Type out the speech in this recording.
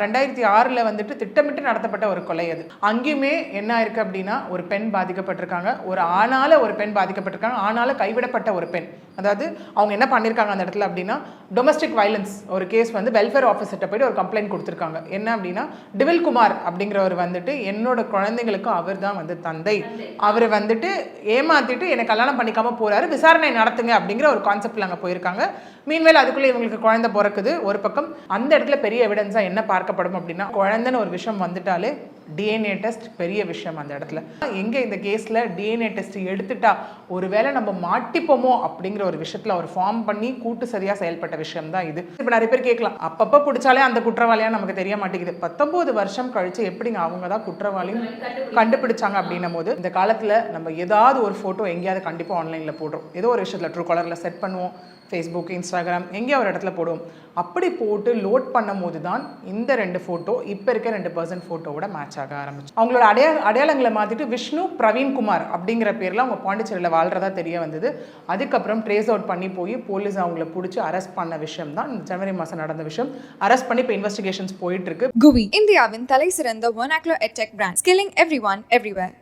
2006 வந்துட்டு திட்டமிட்டு நடத்தப்பட்ட ஒரு கொலை அது. அங்கேயுமே என்ன ஆயிருக்கு அப்படின்னா ஒரு பெண் பாதிக்கப்பட்டிருக்காங்க, ஒரு ஆணால ஒரு பெண் பாதிக்கப்பட்டிருக்காங்க, ஆணால கைவிடப்பட்ட ஒரு பெண். அதாவது அவங்க என்ன பண்ணியிருக்காங்க அந்த இடத்துல அப்படின்னா டொமஸ்டிக் வயலன்ஸ் ஒரு கேஸ் வந்து வெல்ஃபேர் ஆஃபீஸர்கிட்ட போயிட்டு ஒரு கம்ப்ளைண்ட் கொடுத்துருக்காங்க. என்ன அப்படின்னா டிவில் குமார் அப்படிங்கிறவர் வந்துட்டு என்னோட குழந்தைங்களுக்கு அவர் தான் வந்து தந்தை, அவர் வந்துட்டு ஏமாத்திட்டு என்னை கல்யாணம் பண்ணிக்காம போறாரு, விசாரணை நடத்துங்க அப்படிங்கிற ஒரு கான்செப்ட்ல அங்கே போயிருக்காங்க. மீன்வேல் அதுக்குள்ளே இவங்களுக்கு குழந்தை பிறக்குது. ஒரு பக்கம் அந்த இடத்துல பெரிய எவிடன்ஸா என்ன பார்க்கப்படும் அப்படின்னா குழந்தைன்னு ஒரு விஷயம் வந்துட்டாலே டிஎன்ஏ டெஸ்ட் பெரிய விஷயம். அந்த இடத்துல எங்க இந்த கேஸ்ல டிஎன்ஏ டெஸ்ட் எடுத்துட்டா ஒருவேளை நம்ம மாட்டிப்போமோ அப்படிங்கிற ஒரு விஷயத்துல ஒரு ஃபார்ம் பண்ணி கூட்டு சரியா செயல்பட்ட விஷயம் தான் இது. இப்ப நிறைய பேர் கேட்கலாம், அப்பப்ப பிடிச்சாலே அந்த குற்றவாளியா நமக்கு தெரிய மாட்டேங்குது. 19 வருஷம் கழிச்சு எப்படிங்க அவங்க தான் குற்றவாளியும் கண்டுபிடிச்சாங்க அப்படின்னும் போது இந்த காலத்துல நம்ம ஏதாவது ஒரு போட்டோ எங்கேயாவது கண்டிப்பா ஆன்லைன்ல போடுறோம். ஏதோ ஒரு விஷயத்துல ட்ரூ காலர்ல செட் பண்ணுவோம், ஃபேஸ்புக், இன்ஸ்டாகிராம் எங்கேயோ ஒரு இடத்துல போடுவோம். அப்படி போட்டு லோட் பண்ணும் போது தான் இந்த 2 ஃபோட்டோ இப்போ இருக்க 2% ஃபோட்டோவோட மேட்ச் ஆக ஆரம்பிச்சு. அவங்களோட அடையாளங்களை மாற்றிட்டு விஷ்ணு பிரவீன் குமார் அப்படிங்கிற பேரில் அவங்க பாண்டிச்சேரியில் வாழ்கிறதா தெரிய வந்தது. அதுக்கப்புறம் ட்ரேஸ் அவுட் பண்ணி போய் போலீஸ் அவங்கள பிடிச்சி அரெஸ்ட் பண்ண விஷயம் தான் ஜனவரி மாதம் நடந்த விஷயம். அரெஸ்ட் பண்ணி இப்போ இன்வெஸ்டிகேஷன்ஸ் போயிட்டு இருக்கு. GUI இந்தியாவின் தலை சிறந்த vernacular edtech brand, skilling everyone everywhere.